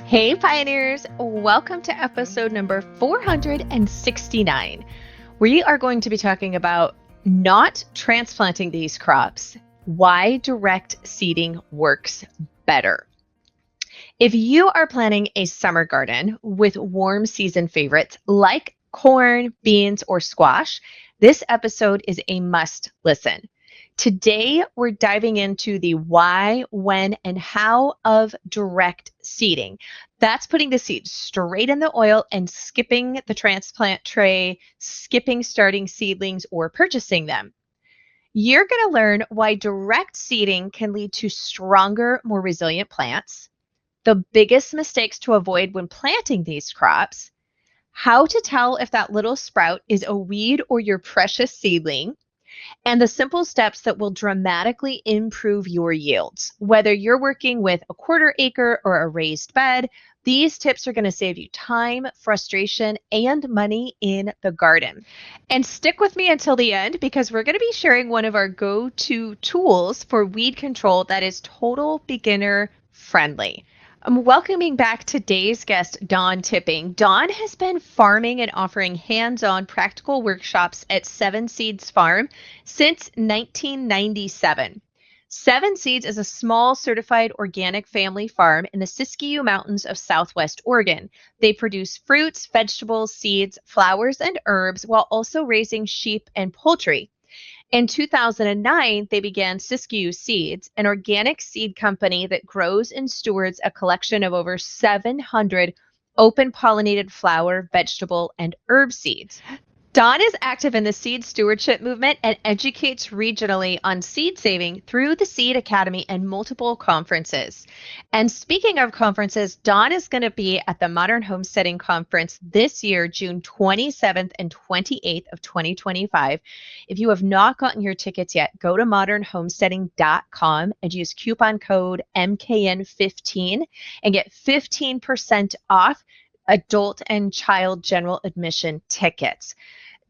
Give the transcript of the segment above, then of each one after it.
Hey, pioneers! Welcome to episode number 469. We are going to be talking about not transplanting these crops, why direct seeding works better. If you are planning a summer garden with warm season favorites like corn, beans, or squash, this episode is a must listen. Today, we're diving into the why, when, and how of direct seeding. That's putting the seeds straight in the oil and skipping the transplant tray, skipping starting seedlings, or purchasing them. You're going to learn why direct seeding can lead to stronger, more resilient plants, the biggest mistakes to avoid when planting these crops, how to tell if that little sprout is a weed or your precious seedling, and the simple steps that will dramatically improve your yields. Whether you're working with a quarter acre or a raised bed, these tips are going to save you time, frustration, and money in the garden. And stick with me until the end because we're going to be sharing one of our go-to tools for weed control that is total beginner friendly. I'm welcoming back today's guest, Dawn Tipping. Dawn has been farming and offering hands-on practical workshops at Seven Seeds Farm since 1997. Seven Seeds is a small certified organic family farm in the Siskiyou Mountains of Southwest Oregon. They produce fruits, vegetables, seeds, flowers, and herbs while also raising sheep and poultry. In 2009, they began Siskiyouseedsas, an organic seed company that grows and stewards a collection of over 700 open pollinated flower, vegetable, and herb seeds. Dawn is active in the seed stewardship movement and educates regionally on seed saving through the Seed Academy and multiple conferences. And speaking of conferences, Dawn is going to be at the Modern Homesteading Conference this year, June 27th and 28th of 2025. If you have not gotten your tickets yet, go to modernhomesteading.com and use coupon code MKN15 and get 15% off adult and child general admission tickets.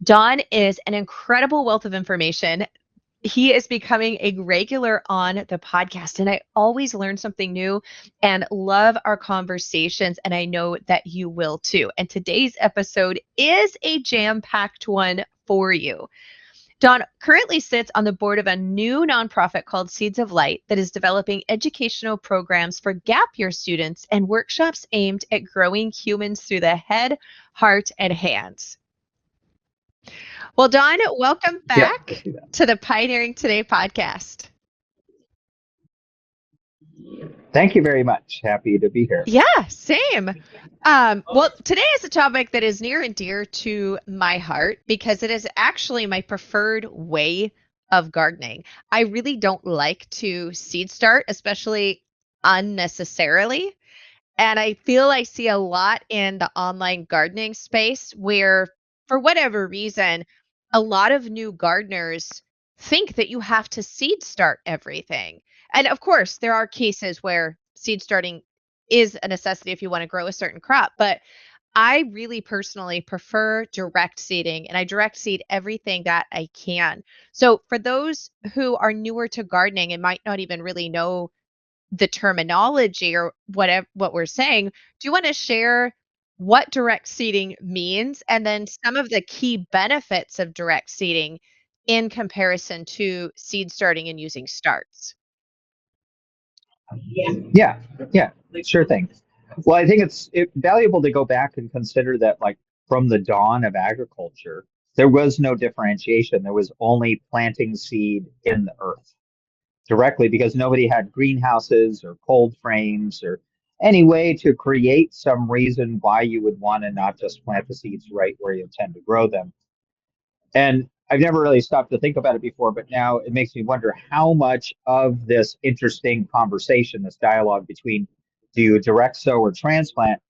Dawn is an incredible wealth of information. He is becoming a regular on the podcast, and I always learn something new and love our conversations, and I know that you will too. And today's episode is a jam-packed one for you. Dawn currently sits on the board of a new nonprofit called Seeds of Light that is developing educational programs for gap year students and workshops aimed at growing humans through the head, heart, and hands. Well, Dawn, welcome Yeah, I back see that. to the Pioneering Today podcast. Thank you very much. Happy to be here. Yeah, same. Well, today is a topic that is near and dear to my heart because it is actually my preferred way of gardening. I really don't like to seed start, especially unnecessarily. And I feel I see a lot in the online gardening space where, for whatever reason, a lot of new gardeners think that you have to seed start everything. And of course, there are cases where seed starting is a necessity if you want to grow a certain crop. But I really personally prefer direct seeding and I direct seed everything that I can. So, for those who are newer to gardening and might not even really know the terminology or whatever what we're saying, do you want to share what direct seeding means and then some of the key benefits of direct seeding in comparison to seed starting and using starts? Yeah, yeah, sure thing. Well, I think it's valuable to go back and consider that, like, from the dawn of agriculture, there was no differentiation. There was only planting seed in the earth directly because nobody had greenhouses or cold frames or any way to create some reason why you would want to not just plant the seeds right where you intend to grow them. And I've never really stopped to think about it before, but now it makes me wonder how much of this interesting conversation, this dialogue between do you direct sow or transplant,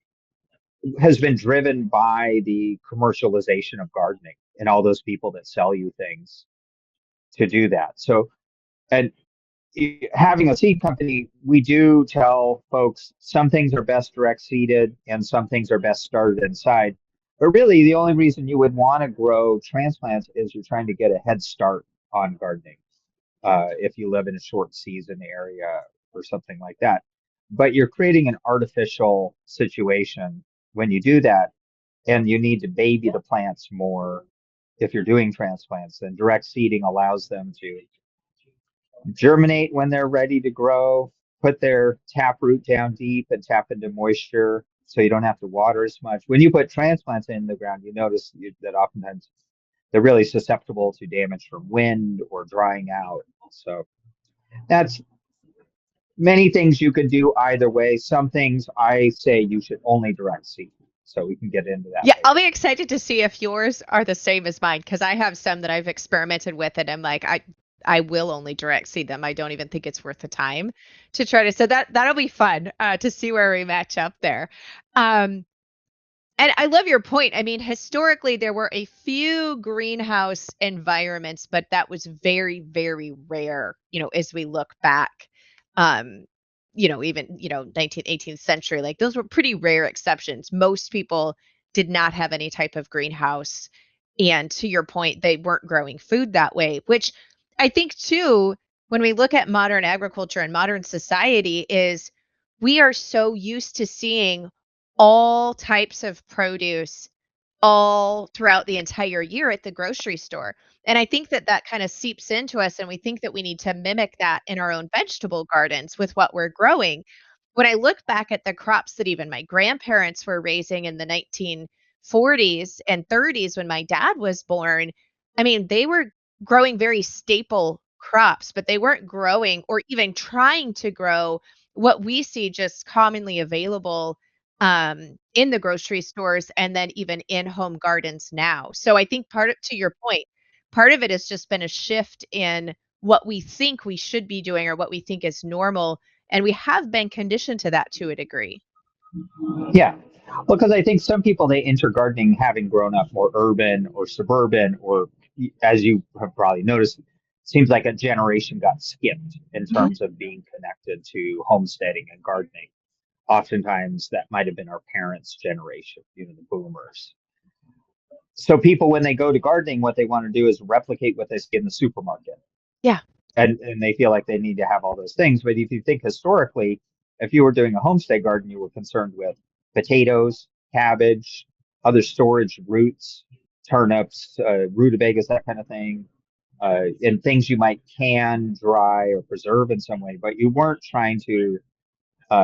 has been driven by the commercialization of gardening and all those people that sell you things to do that. So, and having a seed company, we do tell folks some things are best direct seeded and some things are best started inside. But really, the only reason you would want to grow transplants is you're trying to get a head start on gardening if you live in a short season area or something like that. but you're creating an artificial situation when you do that, and you need to baby the plants more if you're doing transplants. And direct seeding allows them to germinate when they're ready to grow, put their tap root down deep and tap into moisture so you don't have to water as much. When you put transplants in the ground, you notice that oftentimes they're really susceptible to damage from wind or drying out. So that's many things you could do either way. Some things I say you should only direct seed. So we can get into that Yeah, I'll later. be excited to see if yours are the same as mine because I have some that I've experimented with and I'm like, I will only direct seed them. I don't even think it's worth the time to try to. So that'll be fun to see where we match up there. Um, And I love your point. I mean, historically, there were a few greenhouse environments, but that was very, very rare, as we look back. Um, even, 19th, 18th century, like those were pretty rare exceptions. Most people did not have any type of greenhouse. And to your point, they weren't growing food that way, which I think too, when we look at modern agriculture and modern society, is we are so used to seeing all types of produce all throughout the entire year at the grocery store. And I think that that kind of seeps into us, and we think that we need to mimic that in our own vegetable gardens with what we're growing. When I look back at the crops that even my grandparents were raising in the 1940s and 30s when my dad was born, I mean, they were growing very staple crops, but they weren't growing or even trying to grow what we see just commonly available in the grocery stores and then even in home gardens now. So I think to your point, part of it has just been a shift in what we think we should be doing or what we think is normal. And we have been conditioned to that to a degree. Yeah. Well, because I think some people they enter gardening having grown up more urban or suburban, or as you have probably noticed, seems like a generation got skipped in Mhm. terms of being connected to homesteading and gardening. Oftentimes that might have been our parents' generation, the boomers. So people, when they go to gardening, what they want to do is replicate what they see in the supermarket. Yeah. And they feel like they need to have all those things. But if you think historically, if you were doing a homestead garden, you were concerned with potatoes, cabbage, other storage roots, turnips, rutabagas, that kind of thing, and things you might can, dry, or preserve in some way. But you weren't trying to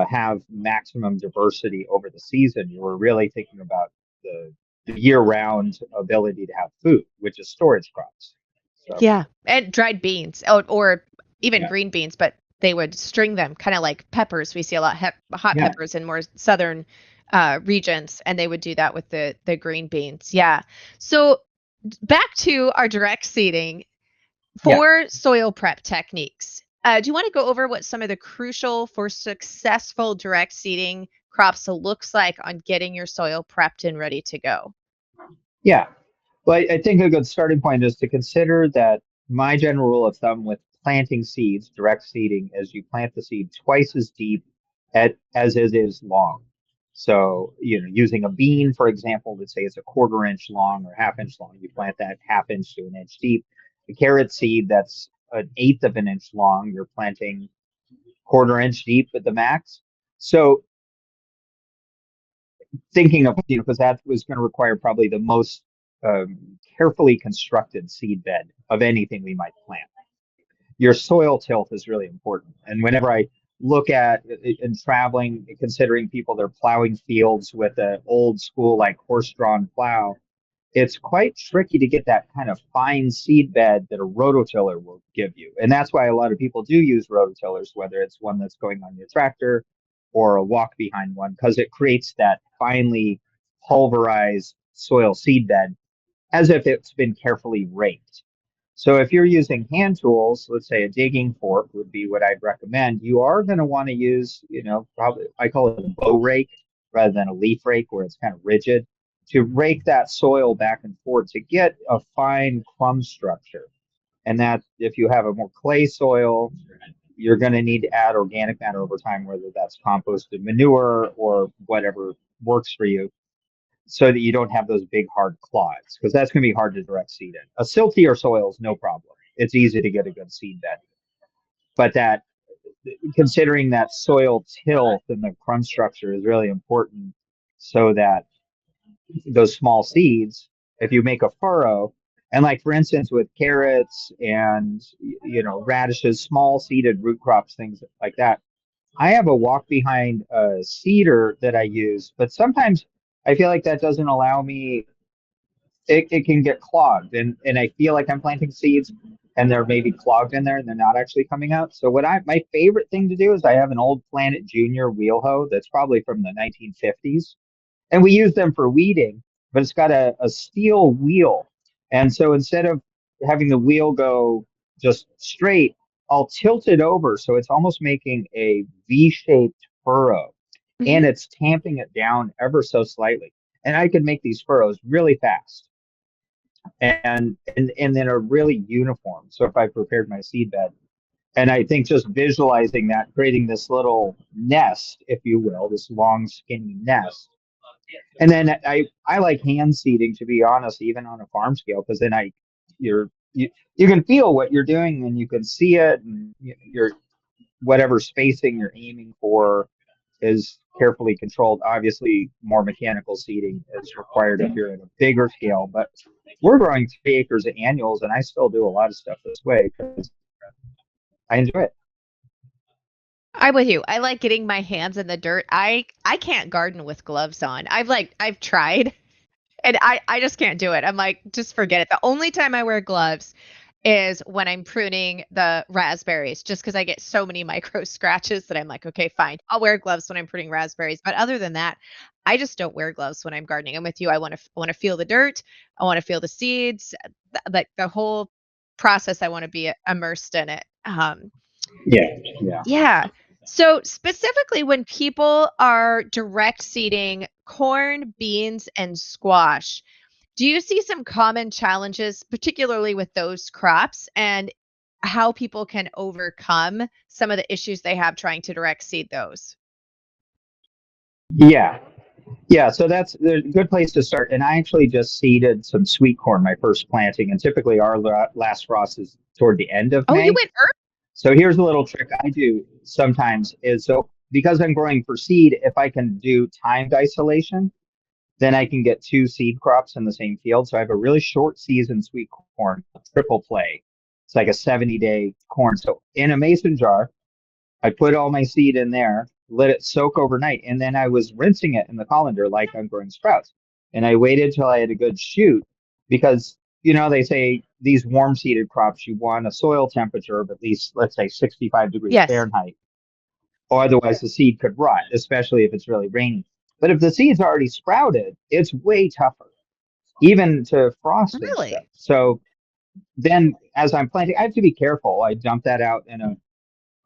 have maximum diversity over the season. You were really thinking about the year-round ability to have food, which is storage crops. So Yeah. And dried beans or even yeah, green beans, but they would string them kind of like peppers. We see a lot hot yeah, peppers in more southern regions, and they would do that with the green beans. Yeah. So back to our direct seeding. yeah. For soil prep techniques, do you want to go over what some of the crucial for successful direct seeding crops looks like on getting your soil prepped and ready to go? Yeah. Well, I think a good starting point is to consider that my general rule of thumb with planting seeds, direct seeding, is you plant the seed twice as deep as it is long. So, using a bean, for example, let's say it's a quarter inch long or half inch long, you plant that half inch to an inch deep. The carrot seed, that's an eighth of an inch long, you're planting quarter inch deep at the max. So thinking of, because that was going to require probably the most um, carefully constructed seed bed of anything we might plant. Your soil tilth is really important. And whenever I look at in traveling, considering people they're plowing fields with an old school like horse-drawn plow, it's quite tricky to get that kind of fine seed bed that a rototiller will give you. And that's why a lot of people do use rototillers, whether it's one that's going on your tractor or a walk behind one, because it creates that finely pulverized soil seed bed as if it's been carefully raked. So if you're using hand tools, let's say a digging fork would be what I'd recommend. You are going to want to use, probably I call it a bow rake rather than a leaf rake where it's kind of rigid to rake that soil back and forth to get a fine crumb structure. And that if you have a more clay soil, you're going to need to add organic matter over time, whether that's composted manure or whatever works for you, so that you don't have those big hard clods, because that's going to be hard to direct seed in. A siltier soil is no problem. It's easy to get a good seed bed. But that considering that soil tilth and the crumb structure is really important so that those small seeds, if you make a furrow, and like for instance with carrots and radishes, small seeded root crops, things like that, I have a walk behind seeder that I use, but sometimes I feel like that doesn't allow me. It can get clogged, and I feel like I'm planting seeds and they're maybe clogged in there and they're not actually coming out. So my favorite thing to do is I have an old Planet Junior wheel hoe that's probably from the 1950s, and we use them for weeding, but it's got a steel wheel. And so instead of having the wheel go just straight, I'll tilt it over so it's almost making a V-shaped furrow, Mhm. and it's tamping it down ever so slightly. And I can make these furrows really fast and then are really uniform. So if I prepared my seed bed, and I think just visualizing that, creating this little nest, if you will, this long skinny nest. And then I like hand seeding, to be honest, even on a farm scale, because then you can feel what you're doing and you can see it, and you're whatever spacing you're aiming for is carefully controlled. Obviously, more mechanical seeding is required if you're at a bigger scale, but we're growing 3 acres of annuals, and I still do a lot of stuff this way because I enjoy it. I'm with you. I like getting my hands in the dirt. I can't garden with gloves on. I've tried and I just can't do it. I'm like, just forget it. The only time I wear gloves is when I'm pruning the raspberries, just because I get so many micro scratches that I'm like, okay, fine. I'll wear gloves when I'm pruning raspberries. But other than that, I just don't wear gloves when I'm gardening. I'm with you. I want to feel the dirt. I want to feel the seeds, like the whole process. I want to be immersed in it. Yeah, yeah. Yeah. So specifically when people are direct seeding corn, beans, and squash, do you see some common challenges, particularly with those crops, and how people can overcome some of the issues they have trying to direct seed those? Yeah, yeah. So that's a good place to start. And I actually just seeded some sweet corn, my first planting. And typically our last frost is toward the end of Oh, you May. went early. So here's a little trick I do sometimes is, so because I'm growing for seed, if I can do timed isolation, then I can get two seed crops in the same field. So I have a really short season sweet corn, triple play. It's like a 70-day corn. So in a mason jar, I put all my seed in there, let it soak overnight, and then I was rinsing it in the colander like I'm growing sprouts. And I waited till I had a good shoot because, they say these warm seeded crops, you want a soil temperature of at least, let's say, 65 degrees Yes. Fahrenheit, or otherwise the seed could rot, especially if it's really rainy. But if the seed's already sprouted, it's way tougher, even to frost and stuff. Really? So then as I'm planting, I have to be careful. I dump that out in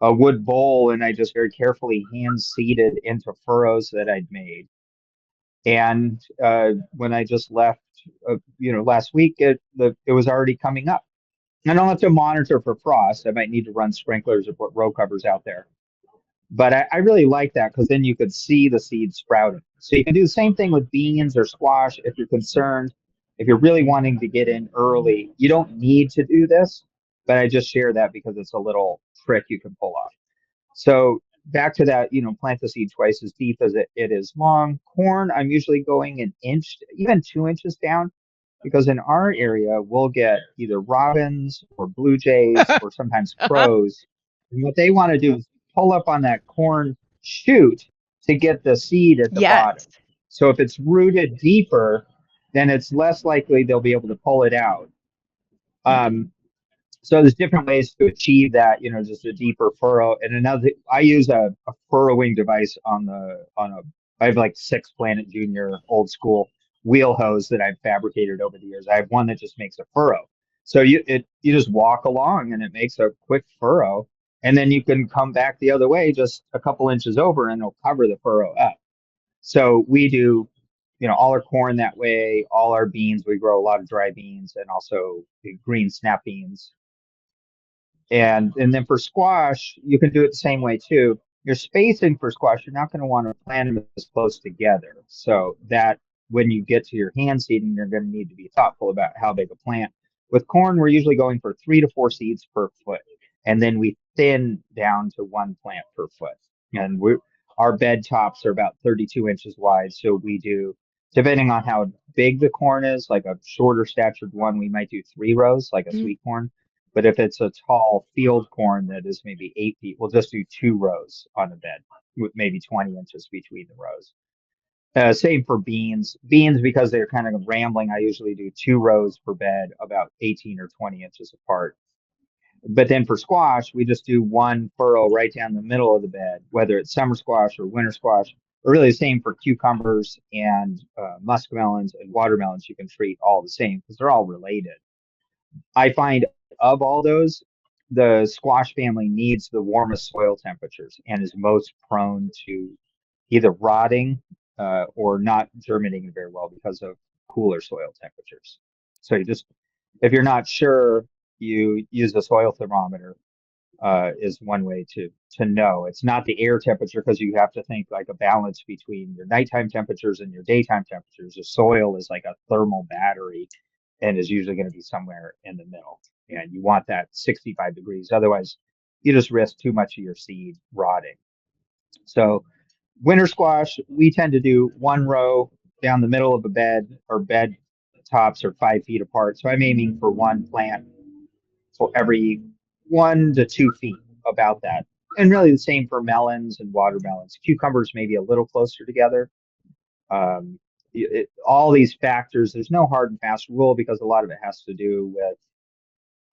a wood bowl, and I just very carefully hand seeded into furrows that I'd made. And when I just left, last week, it was already coming up. I don't have to monitor for frost. I might need to run sprinklers or put row covers out there. But I really like that because then you could see the seeds sprouting. So you can do the same thing with beans or squash if you're concerned. If you're really wanting to get in early, you don't need to do this, but I just share that because it's a little trick you can pull off. So back to that, plant the seed twice as deep as it is long. Corn, I'm usually going an inch, even 2 inches down, because in our area, we'll get either robins or blue jays or sometimes crows. And what they want to do is pull up on that corn shoot to get the seed at the bottom. Yes. So if it's rooted deeper, then it's less likely they'll be able to pull it out. Um, so there's different ways to achieve that, just a deeper furrow. And I use a furrowing device I have like 6 Planet Junior old school wheel hose that I've fabricated over the years. I have one that just makes a furrow. So you just walk along and it makes a quick furrow. And then you can come back the other way just a couple inches over and it'll cover the furrow up. So we do, all our corn that way, all our beans. We grow a lot of dry beans and also the green snap beans, and then for squash, you can do it the same way too. Your spacing for squash, you're not going to want to plant them as close together. So that when you get to your hand seeding, you're going to need to be thoughtful about how big a plant. With corn, we're usually going for 3 to 4 seeds per foot. And then we thin down to one plant per foot. And our bed tops are about 32 inches wide. So we do, depending on how big the corn is, like a shorter statured one, we might do 3 rows, like a Mm. sweet corn. But if it's a tall field corn that is maybe 8 feet, we'll just do 2 rows on a bed with maybe 20 inches between the rows. Same for beans. Beans, because they're kind of rambling, I usually do 2 rows per bed, about 18 or 20 inches apart. But then for squash, we just do one furrow right down the middle of the bed, whether it's summer squash or winter squash, or really the same for cucumbers and muskmelons and watermelons. You can treat all the same because they're all related. I find of all those, the squash family needs the warmest soil temperatures and is most prone to either rotting or not germinating very well because of cooler soil temperatures. So if you're not sure, you use a soil thermometer is one way to know. It's not the air temperature because you have to think like a balance between your nighttime temperatures and your daytime temperatures. The soil is like a thermal battery and is usually going to be somewhere in the middle. And you want that 65 degrees. Otherwise, you just risk too much of your seed rotting. So winter squash, we tend to do 1 row down the middle of a bed, or bed tops are 5 feet apart. So I'm aiming for one plant for every 1 to 2 feet, about that. And really the same for melons and watermelons. Cucumbers maybe a little closer together. All these factors, there's no hard and fast rule because a lot of it has to do with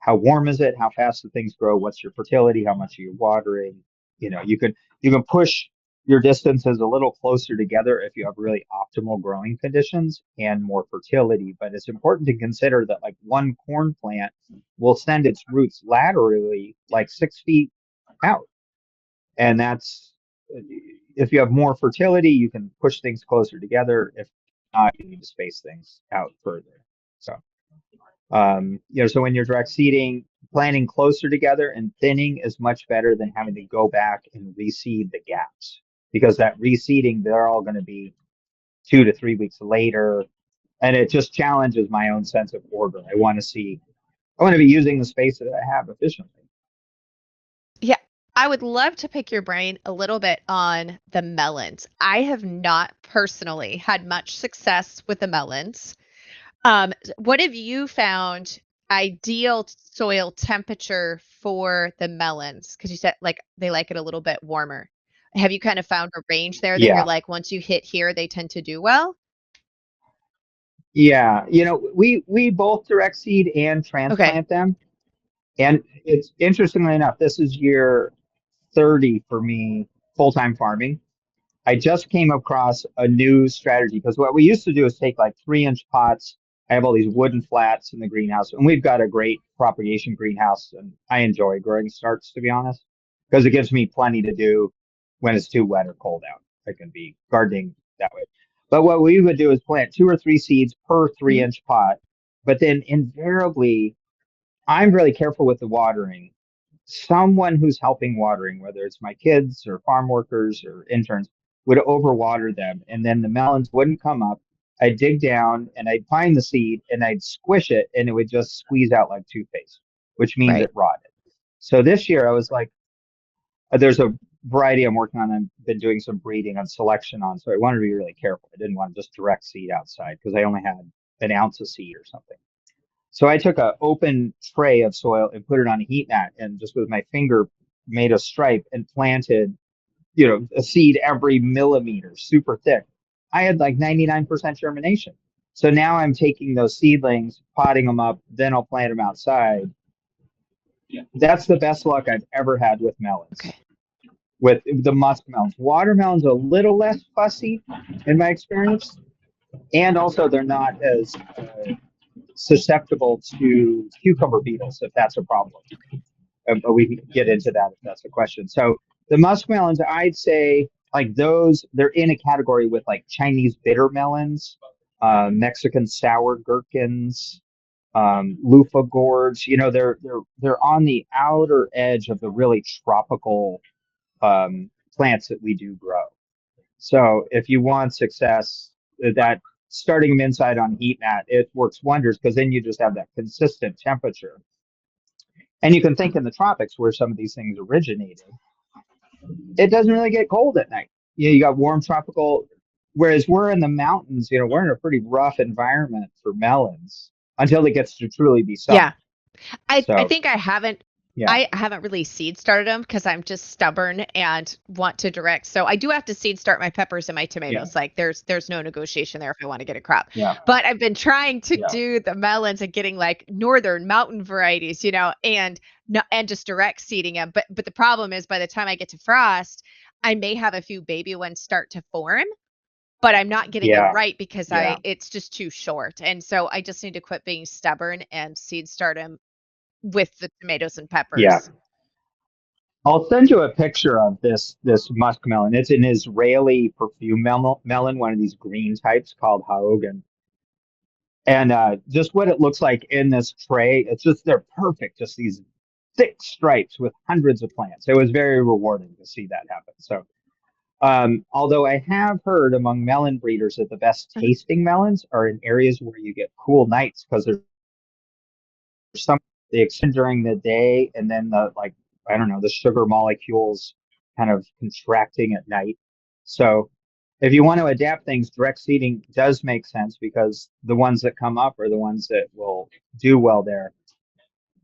how warm is it, how fast the things grow, what's your fertility, how much are you watering. You can push your distances a little closer together if you have really optimal growing conditions and more fertility. But it's important to consider that like one corn plant will send its roots laterally like 6 feet out. And that's, if you have more fertility, you can push things closer together. If not, you need to space things out further. So so when you're direct seeding, planting closer together and thinning is much better than having to go back and reseed the gaps, because that reseeding, they're all going to be 2 to 3 weeks later. And it just challenges my own sense of order. I want to be using the space that I have efficiently. Yeah, I would love to pick your brain a little bit on the melons. I have not personally had much success with the melons. What have you found ideal soil temperature for the melons? Because you said like they like it a little bit warmer. Have you kind of found a range there that you're Yeah. like, once you hit here, they tend to do well? Yeah. We both direct seed and Okay. transplant them. And it's, interestingly enough, this is year 30 for me full-time farming. I just came across a new strategy because what we used to do is take like 3-inch pots. I have all these wooden flats in the greenhouse, and we've got a great propagation greenhouse, and I enjoy growing starts, to be honest, because it gives me plenty to do when it's too wet or cold out. I can be gardening that way. But what we would do is plant 2 or 3 seeds per three Mhm. inch pot. But then invariably, I'm really careful with the watering. Someone who's helping watering, whether it's my kids or farm workers or interns, would overwater them. And then the melons wouldn't come up. I'd dig down and I'd find the seed and I'd squish it and it would just squeeze out like toothpaste, which means Right. it rotted. So this year I was like, there's a variety I'm working on. I've been doing some breeding and selection on. So I wanted to be really careful. I didn't want to just direct seed outside because I only had an ounce of seed or something. So I took an open tray of soil and put it on a heat mat and just with my finger made a stripe and planted, a seed every millimeter, super thick. I had like 99% germination. So now I'm taking those seedlings, potting them up, then I'll plant them outside. That's the best luck I've ever had with melons, Okay. with the musk melons. Watermelons a little less fussy in my experience. And also they're not as susceptible to cucumber beetles, if that's a problem. But we can get into that if that's a question. So the muskmelons, I'd say like those, they're in a category with like Chinese bitter melons, Mexican sour gherkins, loofah gourds. They're on the outer edge of the really tropical plants that we do grow. So if you want success, that starting them inside on heat mat, it works wonders because then you just have that consistent temperature. And you can think in the tropics where some of these things originated, it doesn't really get cold at night. You got warm tropical, whereas we're in the mountains, we're in a pretty rough environment for melons until it gets to truly be Yeah. summer. I So, think yeah, I haven't really seed started them because I'm just stubborn and want to direct. So I do have to seed start my peppers and my yeah, tomatoes. Like there's no negotiation there if I want to get a crop. yeah, But I've been trying to do the melons and getting like northern mountain varieties, and no, and just direct seeding them. But the problem is by the time I get to frost, I may have a few baby ones start to form, but I'm not getting it yeah, right because yeah, it's just too short. And so I just need to quit being stubborn and seed start them with the tomatoes and yeah. peppers. I'll send you a picture of this muskmelon. It's an Israeli perfume melon, one of these green types called Howdy. And just what it looks like in this tray, it's just they're perfect. Just these thick stripes with hundreds of plants. It was very rewarding to see that happen. So, although I have heard among melon breeders that the best Mhm. tasting melons are in areas where you get cool nights because there's some they extend during the day, and then the like I don't know the sugar molecules kind of contracting at night. So if you want to adapt things, direct seeding does make sense because the ones that come up are the ones that will do well there.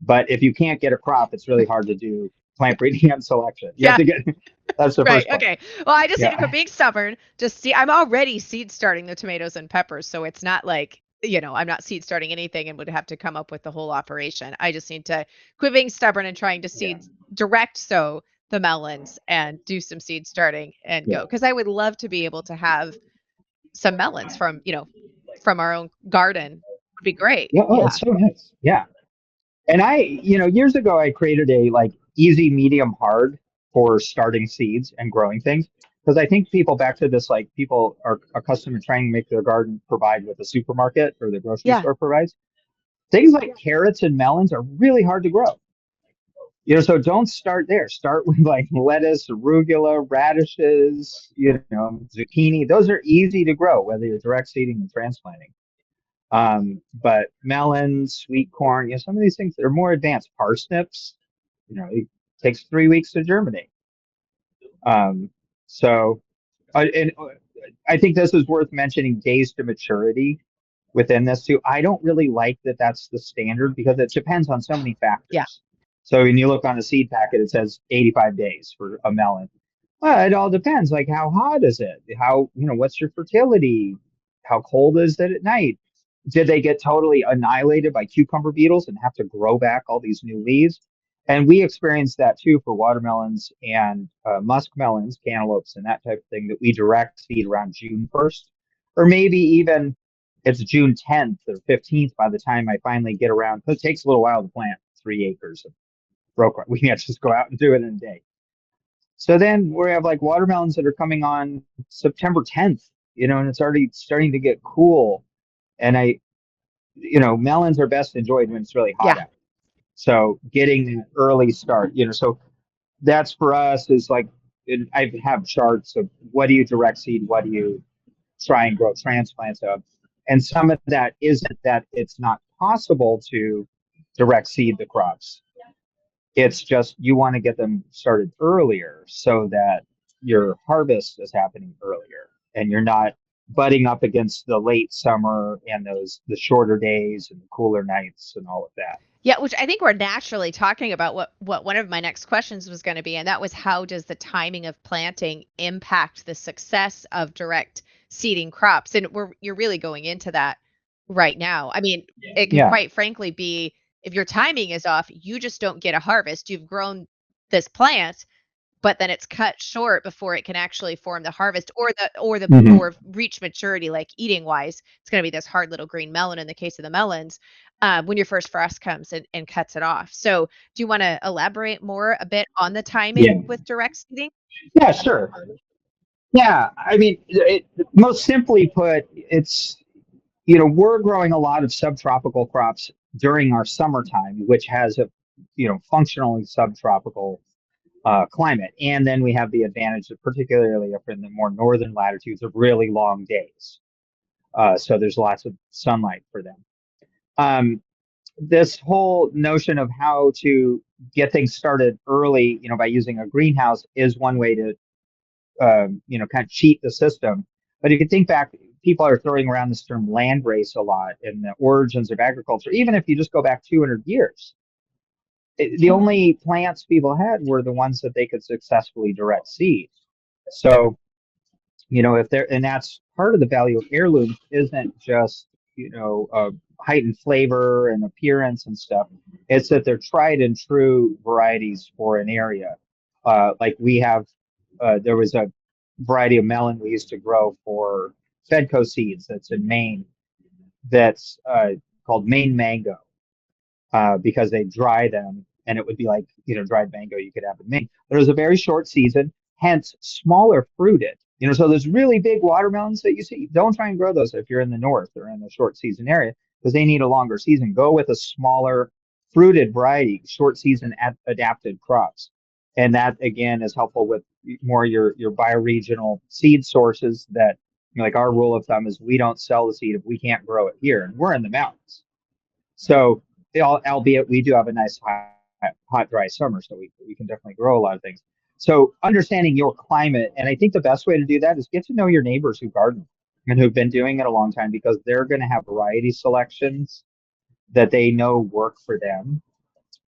But if you can't get a crop, it's really hard to do plant breeding and selection. You have Yeah. to get that's the Right. first point. Okay. Well, I just need to quit Yeah. being stubborn. Just see, I'm already seed starting the tomatoes and peppers, so it's not like, I'm not seed starting anything and would have to come up with the whole operation. I just need to quit being stubborn and trying to Yeah. seed direct sow the melons and do some seed starting and Yeah. go. Because I would love to be able to have some melons from our own garden. Would be great. Yeah. Oh, Yeah. it's so nice. Yeah. And years ago, I created a like easy, medium, hard for starting seeds and growing things. Because I think people back to this, like people are accustomed to trying to make their garden provide what the supermarket or the grocery Yeah. store provides. Things like carrots and melons are really hard to grow. So don't start there. Start with like lettuce, arugula, radishes, zucchini. Those are easy to grow, whether you're direct seeding and transplanting. But melons, sweet corn, some of these things that are more advanced. Parsnips, it takes 3 weeks to germinate. Um, so, and I think this is worth mentioning days to maturity within this too. I don't really like that that's the standard because it depends on so many Yeah. factors. So when you look on a seed packet, it says 85 days for a melon. Well, it all depends. Like how hot is it? What's your fertility? How cold is it at night? Did they get totally annihilated by cucumber beetles and have to grow back all these new leaves? And we experienced that too for watermelons and muskmelons, cantaloupes, and that type of thing that we direct seed around June 1st, or maybe even it's June 10th or 15th by the time I finally get around. Because it takes a little while to plant 3 acres of broke. We can't just go out and do it in a day. So then we have like watermelons that are coming on September 10th, and it's already starting to get cool. And melons are best enjoyed when it's really hot Yeah. out. So getting an early start, so that's for us is like I have charts of what do you direct seed, what do you try and grow transplants of, and some of that isn't that it's not possible to direct seed the crops. It's just you want to get them started earlier so that your harvest is happening earlier and you're not butting up against the late summer and the shorter days and the cooler nights and all of that. Yeah, which I think we're naturally talking about what one of my next questions was going to be, and that was how does the timing of planting impact the success of direct seeding crops? And you're really going into that right now. I mean, it can Yeah. quite frankly be if your timing is off, you just don't get a harvest. You've grown this plant, but then it's cut short before it can actually form the harvest Hmm. or reach maturity, like eating wise. It's going to be this hard little green melon in the case of the melons, when your first frost comes and cuts it off. So do you want to elaborate more a bit on the Yeah. timing with direct seeding? Yeah, sure. Yeah. I mean, most simply put, it's, we're growing a lot of subtropical crops during our summertime, which has a, functionally subtropical climate. And then we have the advantage of, particularly up in the more northern latitudes, of really long days. So there's lots of sunlight for them. Um, this whole notion of how to get things started early, by using a greenhouse is one way to, kind of cheat the system. But if you think back, people are throwing around this term land race a lot in the origins of agriculture. Even if you just go back 200 years, the Yeah. only plants people had were the ones that they could successfully direct seed. So, if they're, and that's part of the value of heirlooms isn't just, heightened flavor and appearance and stuff. It's that they're tried and true varieties for an area. Like we have, there was a variety of melon we used to grow for Fedco Seeds that's in Maine that's called Maine Mango, because they dry them and it would be like, dried mango you could have in Maine. But it was a very short season, hence smaller fruited. So those really big watermelons that you see, don't try and grow those if you're in the north or in the short season area because they need a longer season. Go with a smaller fruited variety, short season adapted crops. And that again is helpful with more your bioregional seed sources that, like our rule of thumb is we don't sell the seed if we can't grow it here. And we're in the mountains. So, albeit we do have a nice hot, dry summer, so we can definitely grow a lot of things. So, understanding your climate, and I think the best way to do that is get to know your neighbors who garden and who've been doing it a long time because they're going to have variety selections that they know work for them.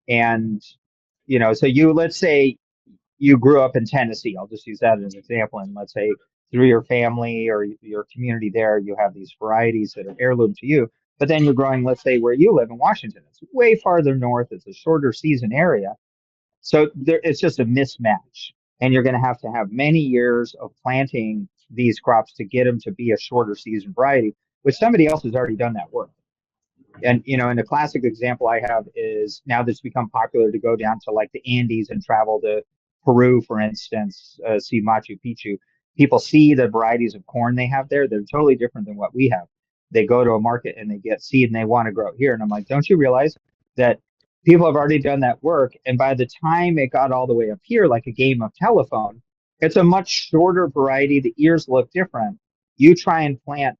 And, so let's say you grew up in Tennessee. I'll just use that as an example. And let's say through your family or your community there, you have these varieties that are heirloom to you. But then you're growing, let's say, where you live in Washington. It's way farther north. It's a shorter season area. So it's just a mismatch. And you're going to have many years of planting these crops to get them to be a shorter season variety, which somebody else has already done that work. And and a classic example I have is now that it's become popular to go down to like the Andes and travel to Peru, for instance, see Machu Picchu. People see the varieties of corn they have there. They're totally different than what we have. They go to a market and they get seed and they want to grow it here. And I'm like, don't you realize that people have already done that work? And by the time it got all the way up here, like a game of telephone, it's a much shorter variety. The ears look different. You try and plant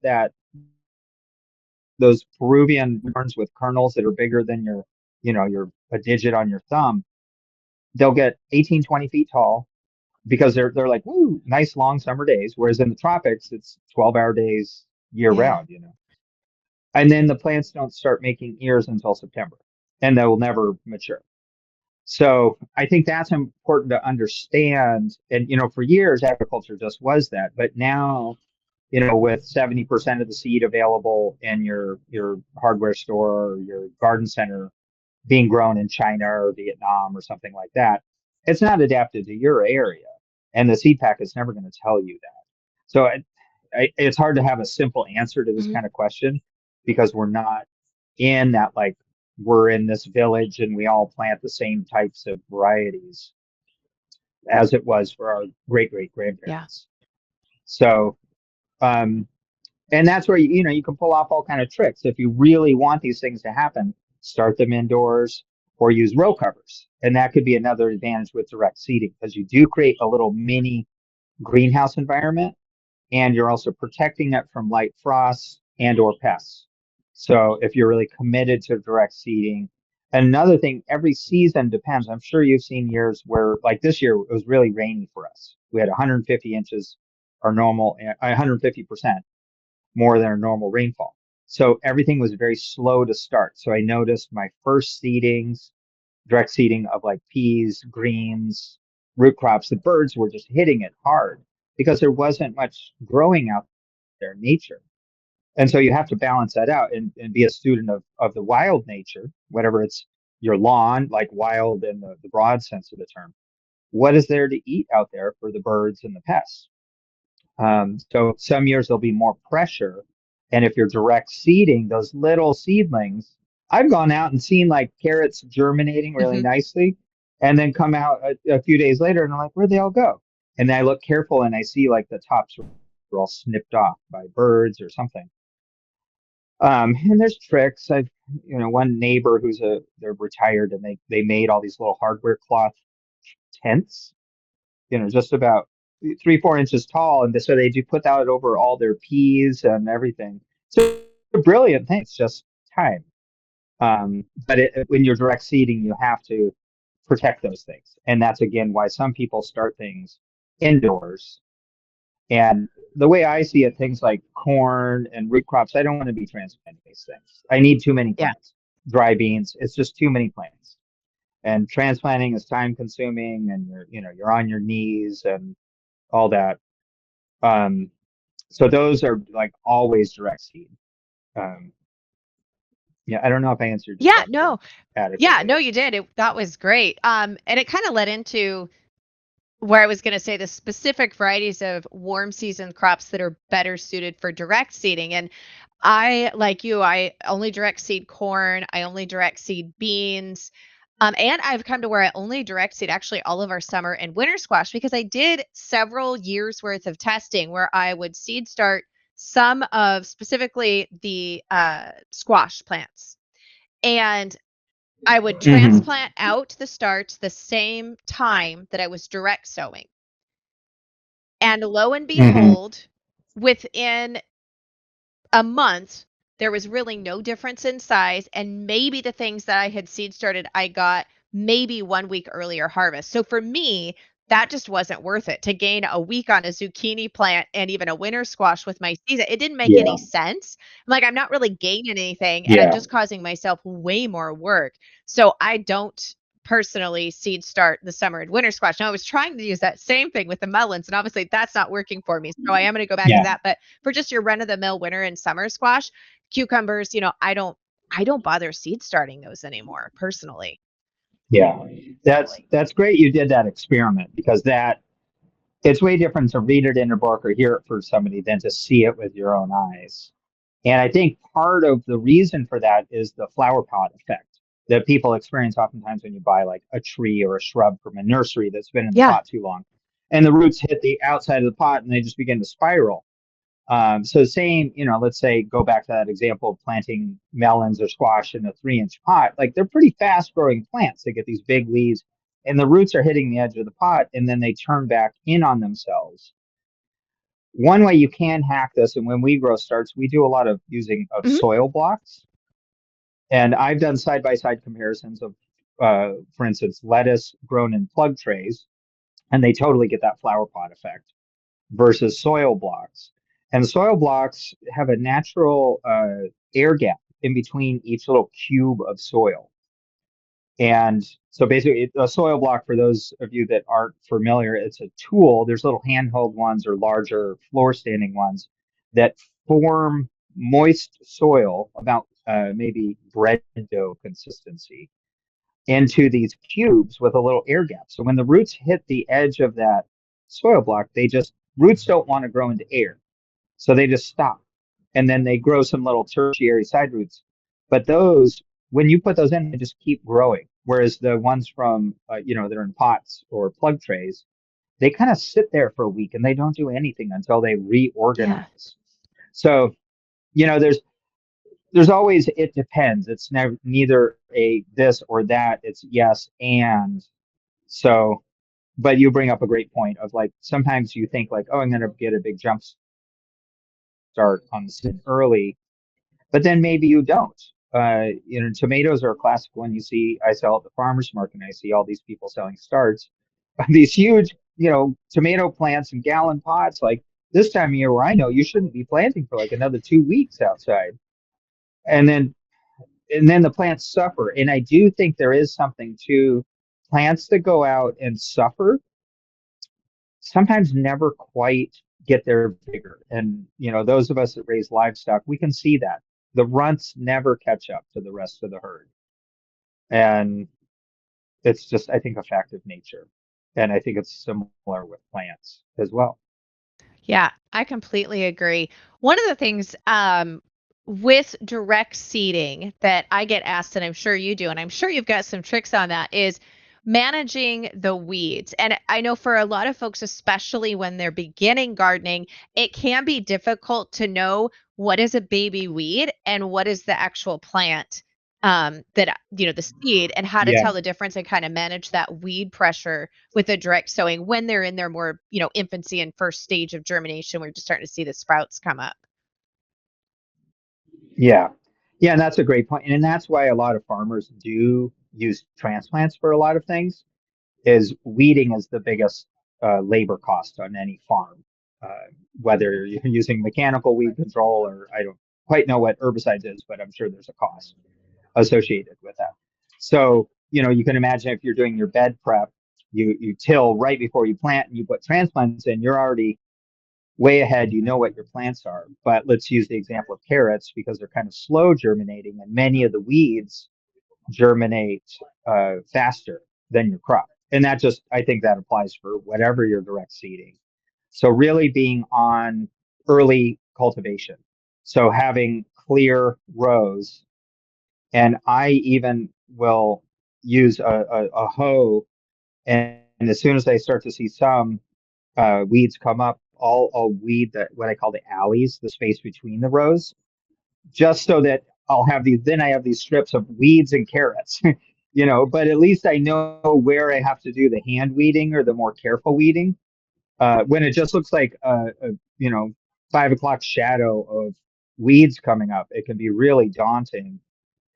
those Peruvian corns with kernels that are bigger than your a digit on your thumb, they'll get 18, 20 feet tall because they're like, woo, nice long summer days. Whereas in the tropics, it's 12-hour days year Yeah. round. And then the plants don't start making ears until September and they will never mature. So I think that's important to understand. And, for years, agriculture just was that. But now, with 70% of the seed available in your hardware store or your garden center being grown in China or Vietnam or something like that, it's not adapted to your area. And the seed pack is never going to tell you that. So it's hard to have a simple answer to this Mhm. kind of question because we're not in that, like, we're in this village and we all plant the same types of varieties as it was for our great great Yeah. grandparents. So, um, and that's where you can pull off all kind of tricks. If you really want these things to happen, start them indoors or use row covers. And that could be another advantage with direct seeding because you do create a little mini greenhouse environment and you're also protecting it from light frosts and or pests. So if you're really committed to direct seeding, another thing, every season depends. I'm sure you've seen years where, like this year, it was really rainy for us. We had 150 inches, our normal, 150% more than our normal rainfall. So everything was very slow to start. So I noticed my first seedings, direct seeding of like peas, greens, root crops, the birds were just hitting it hard because there wasn't much growing out there in nature. And so you have to balance that out and be a student of the wild nature, whatever it's your lawn, like wild in the broad sense of the term. What is there to eat out there for the birds and the pests? So some years there'll be more pressure. And if you're direct seeding those little seedlings, I've gone out and seen like carrots germinating really Mhm. nicely and then come out a few days later and I'm like, where'd they all go? And then I look careful and I see like the tops are all snipped off by birds or something. And there's tricks. I've, one neighbor they're retired and they made all these little hardware cloth tents, just about 3, 4 inches tall. And so they do put that over all their peas and everything. So brilliant things, just time. When you're direct seeding, you have to protect those things. And that's again why some people start things indoors. And the way I see it, things like corn and root crops, I don't want to be transplanting these things. I need too many Yeah. plants. Dry beans, it's just too many plants. And transplanting is time consuming and you're on your knees and all that. Um, so those are like always direct seed. Um, yeah, I don't know if I answered your Yeah, question no. Yeah, adequately. no, you did. That was great. And it kind of led into where I was going to say the specific varieties of warm season crops that are better suited for direct seeding. And I, like you, I only direct seed corn, I only direct seed beans. And I've come to where I only direct seed actually all of our summer and winter squash because I did several years worth of testing where I would seed start some of specifically the squash plants. And I would Hmm. transplant out the starts the same time that I was direct sowing. And lo and Hmm. behold, within a month, there was really no difference in size. And maybe the things that I had seed started, I got maybe 1 week earlier harvest. So for me, that just wasn't worth it to gain a week on a zucchini plant and even a winter squash with my season. It didn't make any Yeah. sense. I'm like, I'm not really gaining anything and I'm Yeah. just causing myself way more work. So I don't personally seed start the summer and winter squash. Now I was trying to use that same thing with the melons and obviously that's not working for me. So I am going to go back to Yeah. that. But for just your run of the mill winter and summer squash, cucumbers, I don't bother seed starting those anymore personally. Yeah. That's great you did that experiment because that it's way different to read it in a book or hear it from somebody than to see it with your own eyes. And I think part of the reason for that is the flower pot effect that people experience oftentimes when you buy like a tree or a shrub from a nursery that's been in the Yeah. pot too long. And the roots hit the outside of the pot and they just begin to spiral. So saying, let's say go back to that example of planting melons or squash in a 3-inch pot, like they're pretty fast growing plants. They get these big leaves and the roots are hitting the edge of the pot and then they turn back in on themselves. One way you can hack this, and when we grow starts, we do a lot of using of Mhm. soil blocks. And I've done side by side comparisons of, for instance, lettuce grown in plug trays, and they totally get that flower pot effect versus soil blocks. And soil blocks have a natural air gap in between each little cube of soil. And so basically, a soil block, for those of you that aren't familiar, it's a tool. There's little handheld ones or larger floor standing ones that form moist soil about maybe bread dough consistency into these cubes with a little air gap. So when the roots hit the edge of that soil block, roots don't want to grow into air. So they just stop. And then they grow some little tertiary side roots. But those, when you put those in, they just keep growing. Whereas the ones from, they're in pots or plug trays, they kind of sit there for a week and they don't do anything until they Yeah. reorganize. So, you know, there's always, it depends. It's never neither a this or that. It's yes and. So, but you bring up a great point of like sometimes you think like, oh, I'm going to get a big jump start on the season early, but then maybe you don't. Tomatoes are a classic one. You see, I sell at the farmers market, and I see all these people selling starts, these huge, tomato plants in gallon pots. Like this time of year, where I know you shouldn't be planting for like another 2 weeks outside, and then the plants suffer. And I do think there is something to plants that go out and suffer sometimes never quite get their vigor. And, those of us that raise livestock, we can see that. The runts never catch up to the rest of the herd. And it's just, I think, a fact of nature. And I think it's similar with plants as well. Yeah, I completely agree. One of the things with direct seeding that I get asked, and I'm sure you do, and I'm sure you've got some tricks on that, is managing the weeds. And I know for a lot of folks, especially when they're beginning gardening, it can be difficult to know what is a baby weed and what is the actual plant that, the seed, and how to Yeah. tell the difference and kind of manage that weed pressure with a direct sowing when they're in their more, infancy and first stage of germination. We're just starting to see the sprouts come up. Yeah. Yeah, and that's a great point. And that's why a lot of farmers do use transplants for a lot of things, is weeding is the biggest labor cost on any farm. Whether you're using mechanical weed control, or I don't quite know what herbicides is, but I'm sure there's a cost associated with that. So, you can imagine if you're doing your bed prep, you till right before you plant and you put transplants in, you're already way ahead. You know what your plants are. But let's use the example of carrots because they're kind of slow germinating, and many of the weeds germinate faster than your crop. And that just, I think that applies for whatever you're direct seeding. So really being on early cultivation. So having clear rows, and I even will use a hoe, and as soon as I start to see some weeds come up, I'll weed what I call the alleys, the space between the rows, just so that then I have these strips of weeds and carrots, but at least I know where I have to do the hand weeding or the more careful weeding. When it just looks like 5 o'clock shadow of weeds coming up, it can be really daunting.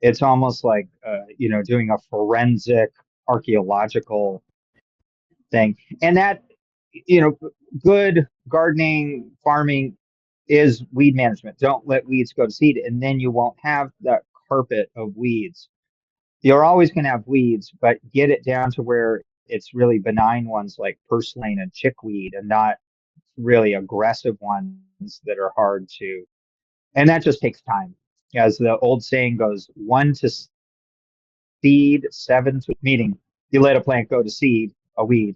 It's almost like, doing a forensic archaeological thing. And that, you know, good gardening, farming is weed management. Don't let weeds go to seed, and then you won't have that carpet of weeds. You're always going to have weeds, but get it down to where it's really benign ones like purslane and chickweed, and not really aggressive ones that are hard to. And that just takes time. As the old saying goes, one to seed, seven to, meaning you let a plant go to seed, a weed,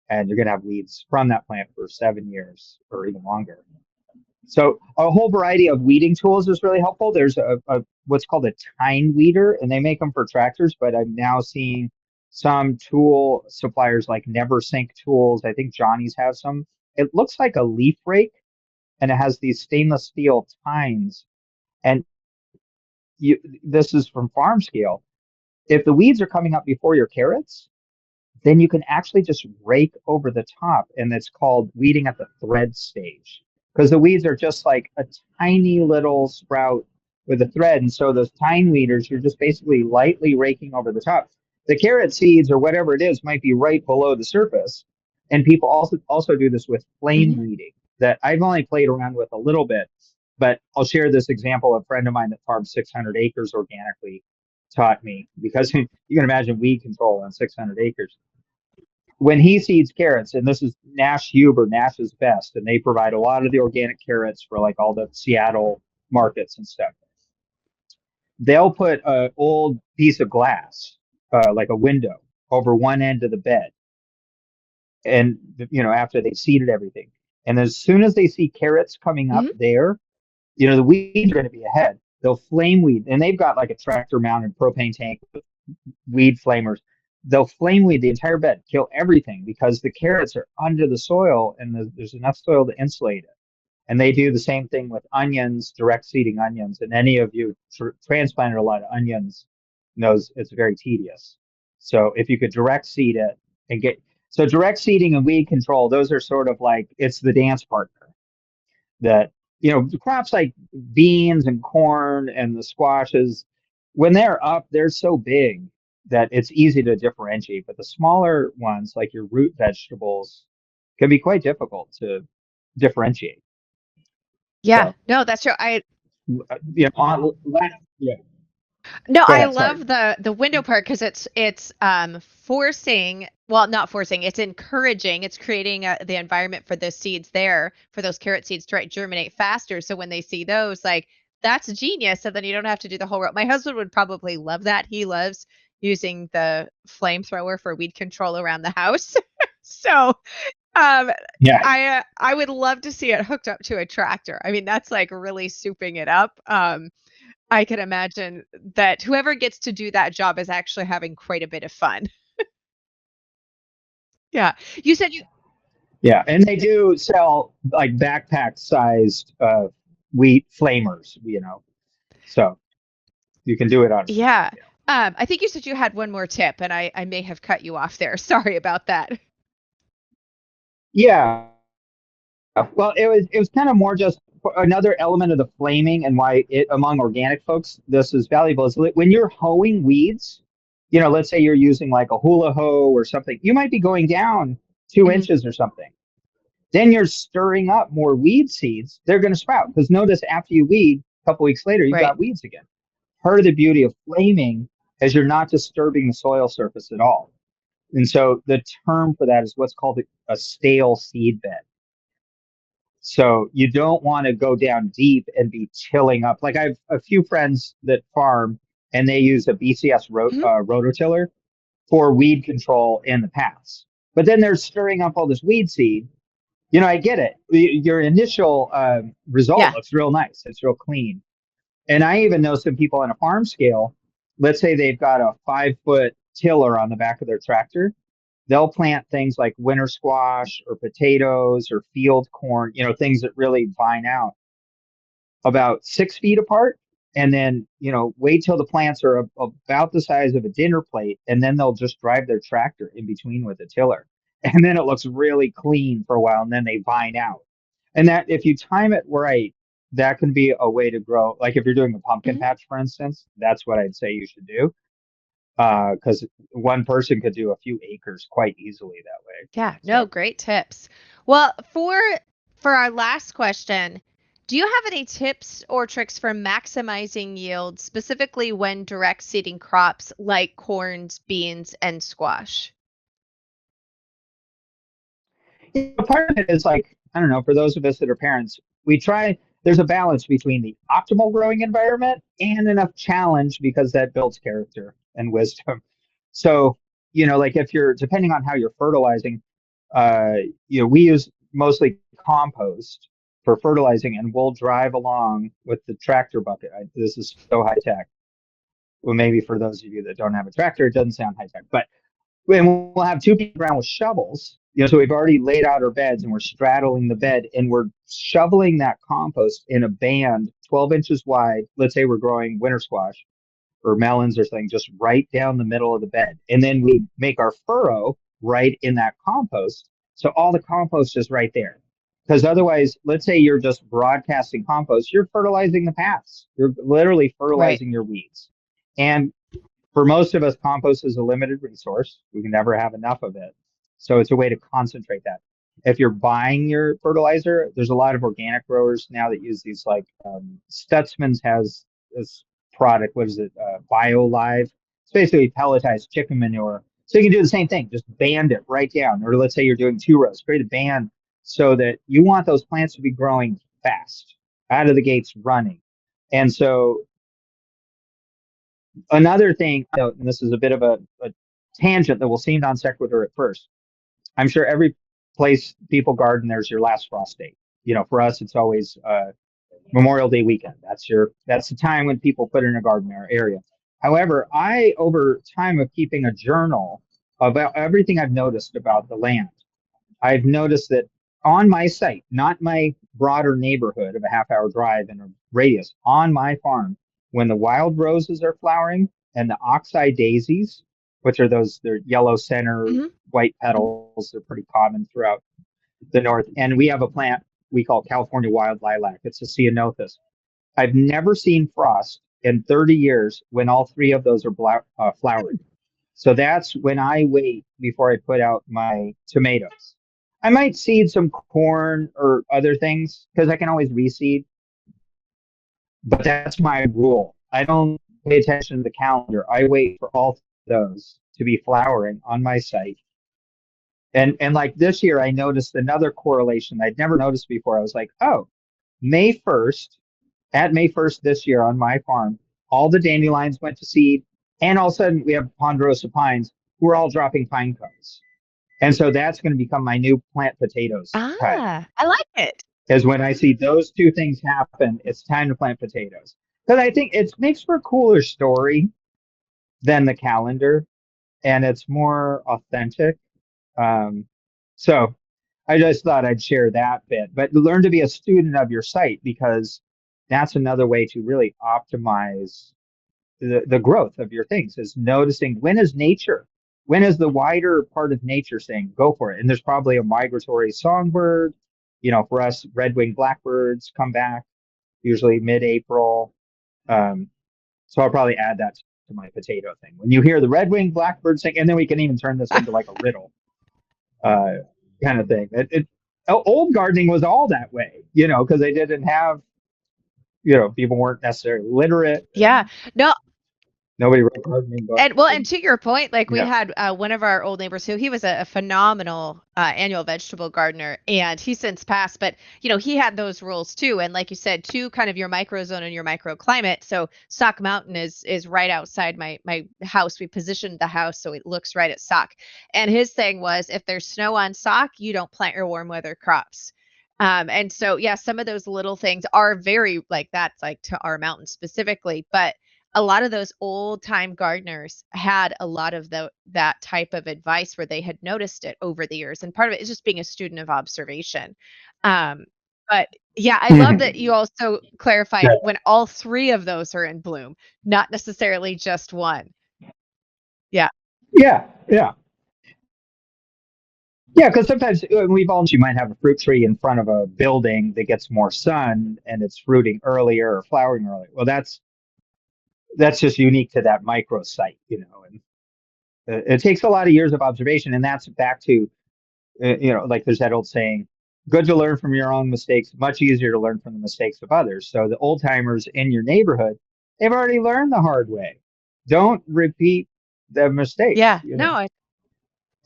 and you're going to have weeds from that plant for 7 years or even longer. So a whole variety of weeding tools is really helpful. There's a what's called a tine weeder, and they make them for tractors, but I'm now seeing some tool suppliers like Never Sink Tools. I think Johnny's has some. It looks like a leaf rake, and it has these stainless steel tines. And this is from farm scale. If the weeds are coming up before your carrots, then you can actually just rake over the top, and it's called weeding at the thread stage, because the weeds are just like a tiny little sprout with a thread. And so those tine weeders, you're just basically lightly raking over the top. The carrot seeds or whatever it is might be right below the surface. And people also do this with flame Mhm. weeding that I've only played around with a little bit, but I'll share this example. A friend of mine that farms 600 acres organically taught me, because you can imagine weed control on 600 acres. When he seeds carrots, and this is Nash Huber, Nash's Best, and they provide a lot of the organic carrots for like all the Seattle markets and stuff. They'll put an old piece of glass, like a window, over one end of the bed, and after they seeded everything, and as soon as they see carrots coming up Mhm. there, the weeds are going to be ahead. They'll flame weed, and they've got like a tractor mounted propane tank, weed flamers. They'll flame weed the entire bed, kill everything, because the carrots are under the soil, and there's enough soil to insulate it. And they do the same thing with onions, direct seeding onions. And any of you transplanted a lot of onions knows it's very tedious. So if you could direct seed it and so direct seeding and weed control, those are sort of like, it's the dance partner that, crops like beans and corn and the squashes, when they're up, they're so big that it's easy to differentiate. But the smaller ones, like your root vegetables, can be quite difficult to differentiate. Yeah, So, no, that's true. I yeah, No, go I ahead. Sorry. love the window part because it's forcing, well, not forcing, it's encouraging, it's creating the environment for the seeds there, for those carrot seeds to germinate faster. So when they see those, like, that's genius. So then you don't have to do the whole row. My husband would probably love that. He loves using the flamethrower for weed control around the house. So um Yeah. I would love to see it hooked up to a tractor. I mean, that's like really souping it up. I can imagine that whoever gets to do that job is actually having quite a bit of fun. Yeah. You said you Yeah. And they do sell like backpack sized wheat flamers, so you can do it on, Yeah. you know. I think you said you had one more tip, and I may have cut you off there. Sorry about that. Yeah. Well, it was kind of more just another element of the flaming and why it among organic folks this is valuable is when you're hoeing weeds, let's say you're using like a hula hoe or something, you might be going down two Hmm. inches or something. Then you're stirring up more weed seeds. They're going to sprout because notice after you weed, a couple weeks later, you've Right. got weeds again. Part of the beauty of flaming is you're not disturbing the soil surface at all. And so the term for that is what's called a stale seed bed. So you don't want to go down deep and be tilling up. Like I have a few friends that farm and they use a BCS Hmm. rototiller for weed control in the paths. But then they're stirring up all this weed seed. I get it. Your initial result Yeah. looks real nice. It's real clean. And I even know some people on a farm scale, let's say they've got a 5 foot tiller on the back of their tractor. They'll plant things like winter squash or potatoes or field corn, things that really vine out about 6 feet apart. And then, wait till the plants are about the size of a dinner plate. And then they'll just drive their tractor in between with a tiller. And then it looks really clean for a while. And then they vine out. And that, if you time it right, that can be a way to grow. Like if you're doing a pumpkin Hmm. patch, for instance, that's what I'd say you should do. Because one person could do a few acres quite easily that way. Yeah, no, So. great tips. Well, for our last question, do you have any tips or tricks for maximizing yield, specifically when direct seeding crops like corns, beans, and squash? Part of it is like, I don't know, for those of us that are parents, we try, there's a balance between the optimal growing environment and enough challenge because that builds character and wisdom. So, like if you're, depending on how you're fertilizing, uh, we use mostly compost for fertilizing and we'll drive along with the tractor bucket. This is so high tech. Well, maybe for those of you that don't have a tractor, it doesn't sound high tech, but and we'll have two people around with shovels. So we've already laid out our beds and we're straddling the bed and we're shoveling that compost in a band 12 inches wide. Let's say we're growing winter squash or melons or something, just right down the middle of the bed. And then we make our furrow right in that compost. So all the compost is right there. Because otherwise, let's say you're just broadcasting compost, you're fertilizing the paths. You're literally Right. fertilizing your weeds. And for most of us, compost is a limited resource. We can never have enough of it. So it's a way to concentrate that. If you're buying your fertilizer, there's a lot of organic growers now that use these like Stutzman's has this product. What is it? BioLive. It's basically pelletized chicken manure. So you can do the same thing. Just band it right down. Or let's say you're doing 2 rows, create a band so that you want those plants to be growing fast, out of the gates running. And so another thing, and this is a bit of a tangent that will seem non sequitur at first. I'm sure every place people garden, there's your last frost date. For us, it's always Memorial Day weekend. That's the time when people put in a garden in our area. However, I over time of keeping a journal about everything I've noticed about the land, I've noticed that on my site, not my broader neighborhood of a half-hour drive in a radius, on my farm, when the wild roses are flowering and the oxeye daisies, which are they're yellow center, Hmm. white petals, they're pretty common throughout the north. And we have a plant we call California wild lilac. It's a ceanothus. I've never seen frost in 30 years when all three of those are flowering. So that's when I wait before I put out my tomatoes. I might seed some corn or other things because I can always reseed, but that's my rule. I don't pay attention to the calendar. I wait for all those to be flowering on my site. And like this year, I noticed another correlation I'd never noticed before. I was like, oh, May 1st, at May 1st this year on my farm, all the dandelions went to seed. And all of a sudden, we have ponderosa pines who are all dropping pine cones. And so that's going to become my new plant potatoes time. Ah, I like it. Is when I see those two things happen, it's time to plant potatoes. Because I think it makes for a cooler story than the calendar, and it's more authentic. Um, so I just thought I'd share that bit. But learn to be a student of your site because that's another way to really optimize the growth of your things is noticing when is the wider part of nature saying go for it, and there's probably a migratory songbird, for us, red-winged blackbirds come back usually mid-April. So I'll probably add that to my potato thing. When you hear the red-winged blackbird sing, and then we can even turn this into like a riddle uh, kind of thing. Old gardening was all that way, because they didn't have, people weren't necessarily literate Yeah. and No, nobody wrote gardening books. and well, and to your point, like we Yeah. had one of our old neighbors who he was a phenomenal annual vegetable gardener, and he since passed, but he had those rules too. And like you said, to kind of your microzone and your microclimate. So Sauk Mountain is right outside my house. We positioned the house so it looks right at Sauk. And his thing was, if there's snow on Sauk, you don't plant your warm weather crops. And so yeah, some of those little things are very like that's like to our mountain specifically, but a lot of those old time gardeners had a lot of that type of advice where they had noticed it over the years. And part of it is just being a student of observation. Um, but yeah, I love that you Mhm. also clarified Yeah. when all three of those are in bloom, not necessarily just one. Yeah. Yeah. Yeah. Yeah, because sometimes we've all you might have a fruit tree in front of a building that gets more sun and it's fruiting earlier or flowering earlier. Well, that's just unique to that microsite, and it takes a lot of years of observation, and that's back to like there's that old saying, good to learn from your own mistakes, much easier to learn from the mistakes of others. So the old timers in your neighborhood, they've already learned the hard way. Don't repeat the mistakes, Yeah. No,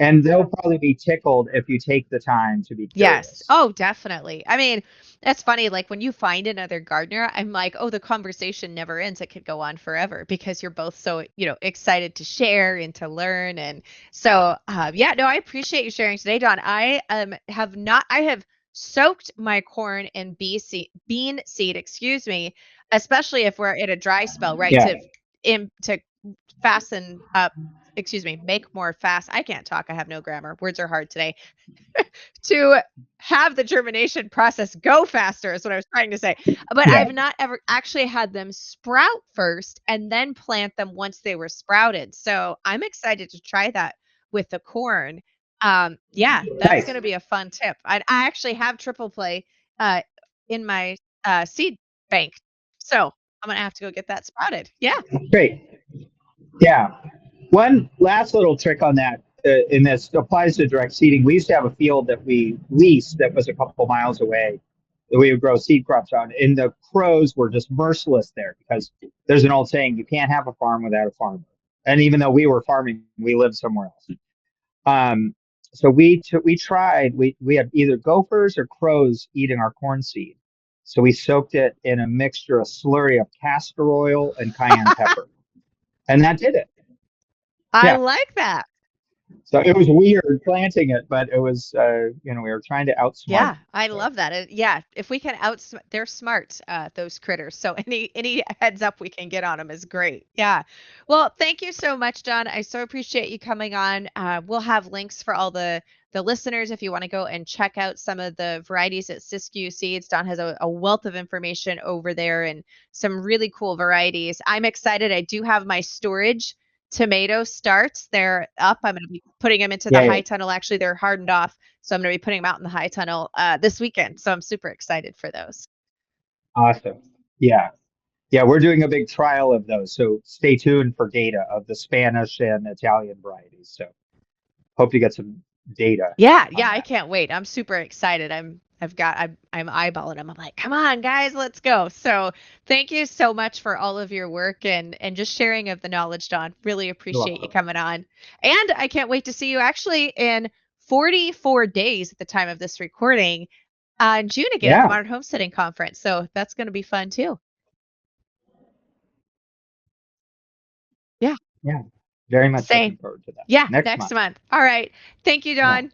and they'll probably be tickled if you take the time to be yes. curious. Oh, definitely. I mean, that's funny. Like when you find another gardener, I'm like, oh, the conversation never ends. It could go on forever because you're both so, excited to share and to learn. And so, yeah, no, I appreciate you sharing today, Don. I have not, I have soaked my corn and bean seed, excuse me, especially if we're in a dry spell, right? Yeah. To fasten up, excuse me, make more fast. I can't talk. I have no grammar. Words are hard today to have the germination process go faster is what I was trying to say. But Yeah. I've not ever actually had them sprout first and then plant them once they were sprouted. So I'm excited to try that with the corn. Yeah, that's Nice. going to be a fun tip. I actually have triple play uh, in my seed bank. So I'm going to have to go get that sprouted. Yeah. Great. Yeah. One last little trick on that, and this applies to direct seeding. We used to have a field that we leased that was a couple miles away that we would grow seed crops on. And the crows were just merciless there because there's an old saying, you can't have a farm without a farmer. And even though we were farming, we lived somewhere else. Um, so we tried, we had either gophers or crows eating our corn seed. So we soaked it in a mixture, a slurry of castor oil and cayenne pepper. And that did it. I Yeah. like that. So it was weird planting it, but it was, we were trying to outsmart Yeah, them. I So love that. Yeah, if we can they're smart, those critters. So any heads up we can get on them is great. Yeah. Well, thank you so much, John. I so appreciate you coming on. We'll have links for all the listeners if you want to go and check out some of the varieties at Siskiyou Seeds. Don has a wealth of information over there and some really cool varieties. I'm excited. I do have my storage tomato starts. They're up. I'm going to be putting them into the yeah, yeah, high tunnel. Actually, they're hardened off. So I'm going to be putting them out in the high tunnel this weekend. So I'm super excited for those. awesome. Yeah, yeah, we're doing a big trial of those. So stay tuned for data of the Spanish and Italian varieties. So hope to get some data Yeah, yeah, on I that. can't wait. I'm super excited. I'm eyeballing them. I'm like, come on, guys, let's go. So thank you so much for all of your work and just sharing of the knowledge, Don. Really You're appreciate you welcome. coming on. And I can't wait to see you actually in 44 days at the time of this recording in June again at the Yeah, Modern Homesteading Conference. So that's going to be fun too. Yeah, yeah, very much same. looking forward to that Yeah, next next month. month. All right. Thank you, Yeah, Don.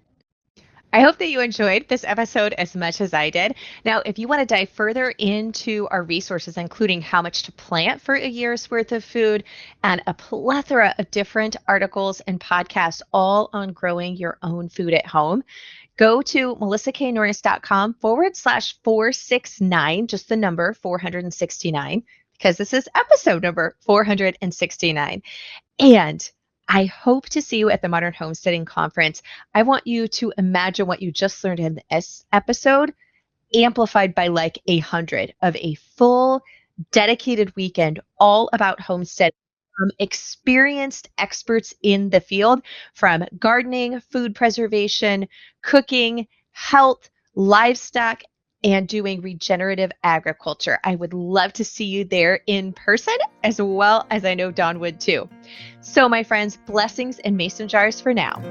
I hope that you enjoyed this episode as much as I did. Now, if you want to dive further into our resources, including how much to plant for a year's worth of food and a plethora of different articles and podcasts, all on growing your own food at home, go to melissaknorris.com/469, just the number 469, because this is episode number 469. And I hope to see you at the Modern Homesteading Conference. I want you to imagine what you just learned in this episode amplified by like 100 of a full dedicated weekend all about homestead from experienced experts in the field, from gardening, food preservation, cooking, health, livestock, and doing regenerative agriculture. I would love to see you there in person, as well as I know Dawn would too. So, my friends, blessings and mason jars for now.